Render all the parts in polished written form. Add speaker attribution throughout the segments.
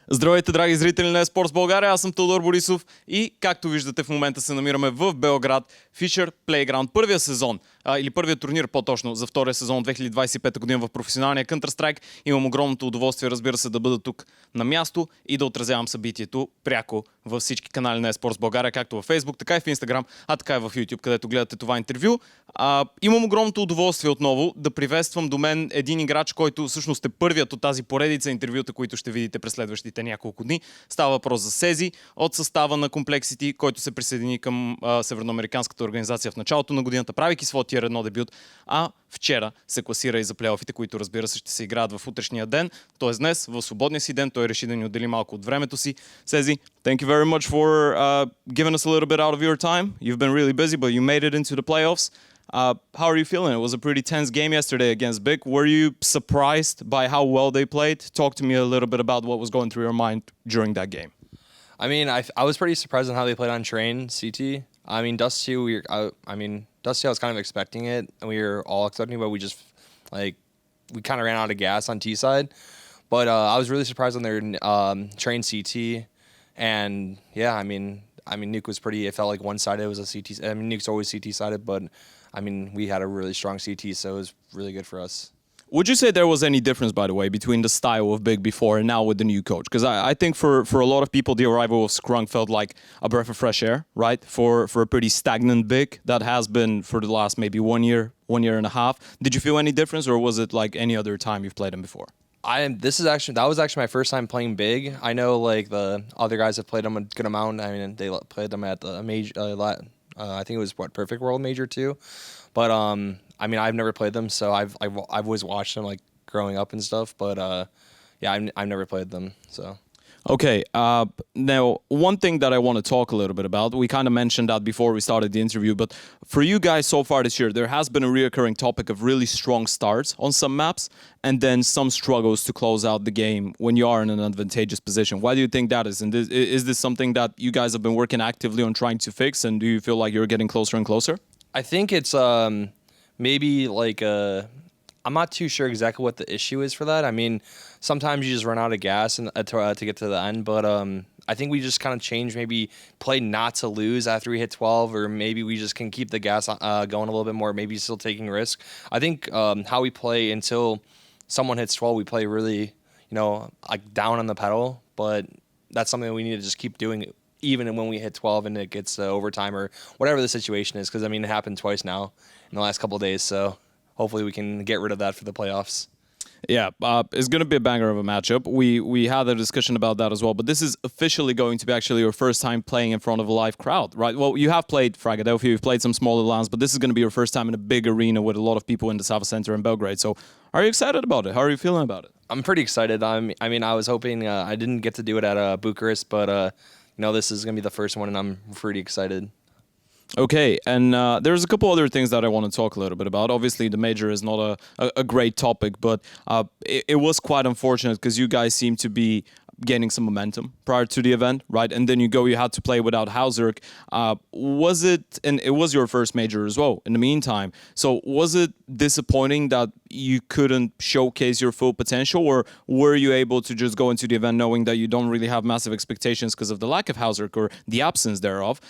Speaker 1: Здравейте, драги зрители на eSports България, аз съм Теодор Борисов и както виждате в момента се намираме в Белград, FISSURE Playground, първия сезон, или първия турнир по-точно за втория сезон 2025 година в професионалния Counter-Strike. Имам огромното удоволствие, разбира се, да бъда тук на място и да отразявам събитието пряко във всички канали на eSports България, както в Facebook, така и в Instagram, а така и в YouTube, където гледате това интервю. Имам огромното удоволствие отново да приветствам до мен един играч, който всъщност е първият от тази поредица интервюта, които ще видите през следващите няколко дни. Става въпрос за Cxzi от състава на Cxzi, който се присъедини към северноамериканската организация в началото на годината, правейки своя Tier 1 дебют, а вчера се класира и за плейофите, които разбира се ще се играят в утрешния ден, т.е. днес, в свободния си ден. Той реши да ни отдели малко от времето си. Cxzi, thank you very much for giving us a little bit out of your time. You've been really busy, but you made it into the playoffs. How are you feeling? It was a pretty tense game yesterday against Big. Were you surprised by how well they played? Talk to me a little bit about what was going through your mind during that game.
Speaker 2: I mean, I was pretty surprised on how they played on Train CT. I mean, Dusty, Dusty, I was kind of expecting it, and we were all expecting it, but we kind of ran out of gas on T side. But I was really surprised on their Train CT, and yeah, I mean, Nuke was pretty. It felt like one-sided. It was a CT. I mean, Nuke's always CT-sided, but I mean, we had a really strong CT, so it was really good for us.
Speaker 1: Would you say there was any difference, by the way, between the style of Big before and now with the new coach? Because I think for a lot of people, the arrival of Scrunk felt like a breath of fresh air, right? For a pretty stagnant Big that has been for the last maybe 1 year and a half. Did you feel any difference, or was it like any other time you've played him before?
Speaker 2: That was actually my first time playing Big. I know like the other guys have played them a good amount. I mean, they played them at the major. I think it was Perfect World Major too, but I mean, I've never played them, so I've always watched them like growing up and stuff. But yeah, I've never played them, so.
Speaker 1: Okay, now one thing that I want to talk a little bit about, we kind of mentioned that before we started the interview, but for you guys so far this year, there has been a reoccurring topic of really strong starts on some maps and then some struggles to close out the game when you are in an advantageous position. Why do you think that is? And is this something that you guys have been working actively on trying to fix, and do you feel like you're getting closer and closer?
Speaker 2: I think it's maybe like I'm not too sure exactly what the issue is for that. I mean, sometimes you just run out of gas and to get to the end, but I think we just kind of change, maybe play not to lose after we hit 12, or maybe we just can keep the gas going a little bit more, maybe still taking risk. I think how we play until someone hits 12, we play really, like down on the pedal, but that's something that we need to just keep doing even when we hit 12 and it gets overtime or whatever the situation is, because I mean, it happened twice now in the last couple of days, so hopefully we can get rid of that for the playoffs.
Speaker 1: Yeah, it's going to be a banger of a matchup. We had a discussion about that as well, but this is officially going to be actually your first time playing in front of a live crowd, right? Well, you have played Philadelphia, you've played some smaller lands, but this is going to be your first time in a big arena with a lot of people in the Sava Center in Belgrade. So are you excited about it? How are you feeling about it?
Speaker 2: I'm pretty excited. I mean, I was hoping I didn't get to do it at Bucharest, but this is going to be the first one, and I'm pretty excited.
Speaker 1: Okay, and there's a couple other things that I want to talk a little bit about. Obviously, the major is not a great topic, but it was quite unfortunate because you guys seem to be gaining some momentum prior to the event, right? And then you had to play without hallzerk. And it was your first major as well in the meantime. So was it disappointing that you couldn't showcase your full potential, or were you able to just go into the event knowing that you don't really have massive expectations because of the lack of hallzerk or the absence thereof,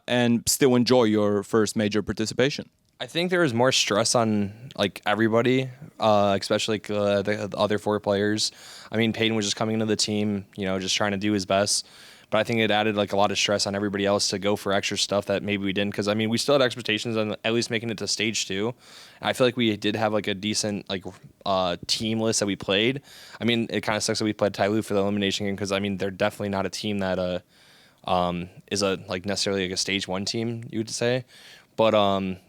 Speaker 1: and still enjoy your first major participation?
Speaker 2: I think there was more stress on like everybody, especially the other 4 players. I mean, Peyton was just coming into the team, just trying to do his best. But I think it added like a lot of stress on everybody else to go for extra stuff that maybe we didn't. Because I mean, we still had expectations on at least making it to stage 2. I feel like we did have like a decent team list that we played. I mean, it kind of sucks that we played Tyloo for the elimination game, because I mean, they're definitely not a team that is necessarily like a stage 1 team, you would say. But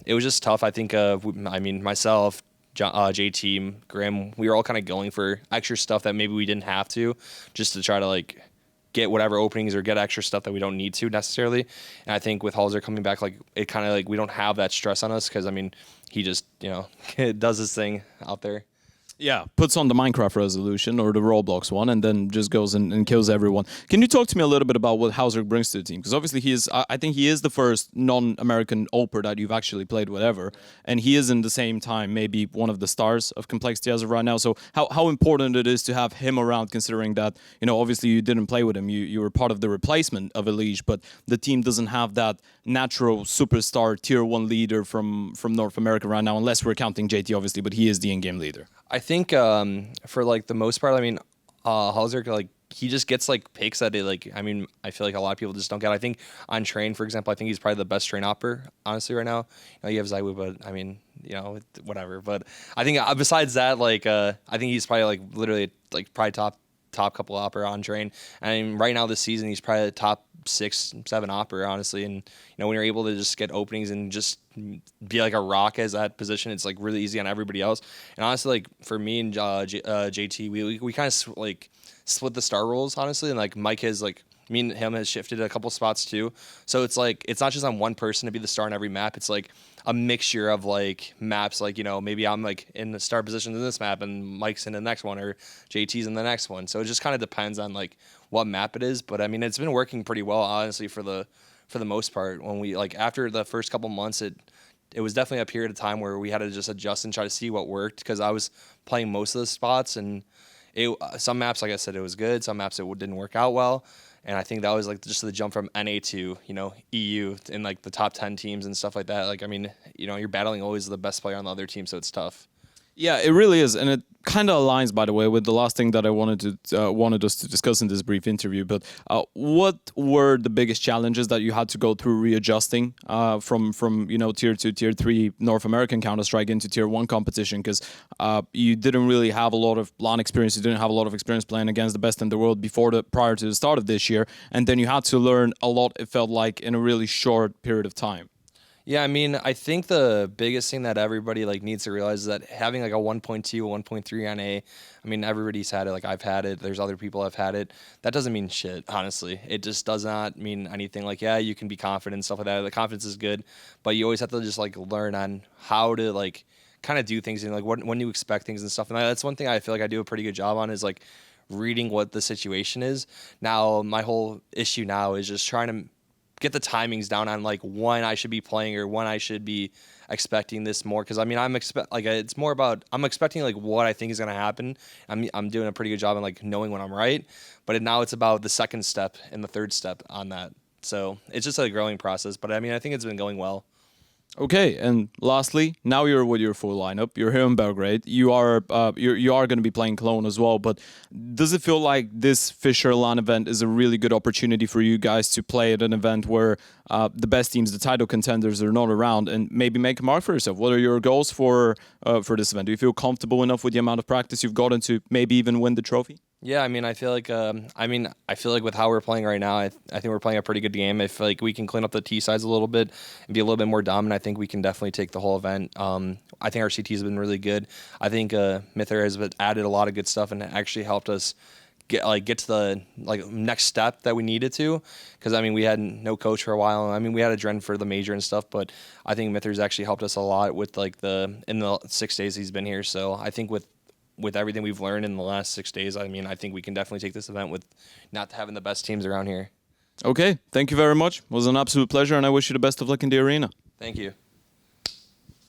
Speaker 2: it was just tough. I think, myself, JT, Graham, we were all kind of going for extra stuff that maybe we didn't have to, just to try to get whatever openings or get extra stuff that we don't need to necessarily. And I think with hallzerk coming back, it kind of we don't have that stress on us, because I mean, he just does his thing out there.
Speaker 1: Yeah, puts on the Minecraft resolution or the Roblox one, and then just goes and kills everyone. Can you talk to me a little bit about what hallzerk brings to the team? Because obviously I think he is the first non-American oper that you've actually played with ever, and he is in the same time maybe one of the stars of Cxzi as of right now. So how important it is to have him around, considering that, you know, obviously you didn't play with him, you were part of the replacement of Elige, but the team doesn't have that natural superstar tier 1 leader from North America right now, unless we're counting JT obviously, but he is the in-game leader.
Speaker 2: I think for like the most part, I mean, hallzerk, like he just gets like picks that it like. I mean, I feel like a lot of people just don't get. I think on train, for example, I think he's probably the best train opper honestly right now. You know, you have Zywu, but I mean, you know, whatever. But I think besides that, like I think he's probably like literally like probably top couple opper on train. I mean, right now this season he's probably the top 6, 7 opper honestly. And you know, when you're able to just get openings and just be like a rock as that position, it's like really easy on everybody else. And honestly, like for me and JT, we kind of like split the star roles honestly, and like Mike has like me and him has shifted a couple spots too. So it's like it's not just on one person to be the star on every map. It's like a mixture of like maps. Like, you know, maybe I'm like in the star position in this map and Mike's in the next one or JT's in the next one. So it just kind of depends on like what map it is. But I mean, it's been working pretty well honestly for the most part. When we like after the first couple months, it was definitely a period of time where we had to just adjust and try to see what worked, because I was playing most of the spots, and some maps, like I said, it was good. Some maps it didn't work out well. And I think that was like just the jump from NA to, you know, EU in like the top 10 teams and stuff like that. Like, I mean, you know, you're battling always the best player on the other team, so it's tough.
Speaker 1: Yeah, it really is, and it kind of aligns, by the way, with the last thing that I wanted us to discuss in this brief interview. But what were the biggest challenges that you had to go through readjusting from you know, tier 2, tier 3 North American Counter-Strike into tier 1 competition? Because you didn't really have a lot of LAN experience, you didn't have a lot of experience playing against the best in the world prior to the start of this year, and then you had to learn a lot. It felt like in a really short period of time.
Speaker 2: Yeah, I mean, I think the biggest thing that everybody like needs to realize is that having like a 1.2, a 1.3 on A, I mean, everybody's had it. Like I've had it. There's other people have had it. That doesn't mean shit, honestly. It just does not mean anything. Like, yeah, you can be confident and stuff like that. The confidence is good, but you always have to just like learn on how to like kind of do things and like when you expect things and stuff. And that's one thing I feel like I do a pretty good job on, is like reading what the situation is. Now, my whole issue now is just trying to get the timings down on like when I should be playing or when I should be expecting this more, because I mean it's more about I'm expecting like what I think is gonna happen. I'm doing a pretty good job on like knowing when I'm right, but now it's about the second step and the third step on that. So it's just a growing process, but I mean I think it's been going well.
Speaker 1: Okay, and lastly, now you're with your full lineup. You're here in Belgrade. You are going to be playing Cologne as well. But does it feel like this FISSURE LAN event is a really good opportunity for you guys to play at an event where the best teams, the title contenders, are not around, and maybe make a mark for yourself? What are your goals for this event? Do you feel comfortable enough with the amount of practice you've gotten to maybe even win the trophy?
Speaker 2: Yeah, I mean, I feel like with how we're playing right now, I think we're playing a pretty good game. I feel like we can clean up the T sides a little bit and be a little bit more dominant. I think we can definitely take the whole event. I think our CT has been really good. I think Mither has added a lot of good stuff and actually helped us get to the next step that we needed to. Because I mean, we had no coach for a while. I mean, we had a Dren for the major and stuff, but I think Mither's actually helped us a lot with in the 6 days he's been here. So I think with everything we've learned in the last 6 days, I mean, I think we can definitely take this event with not having the best teams around here.
Speaker 1: Okay, thank you very much. It was an absolute pleasure, and I wish you the best of luck in the arena.
Speaker 2: Thank you.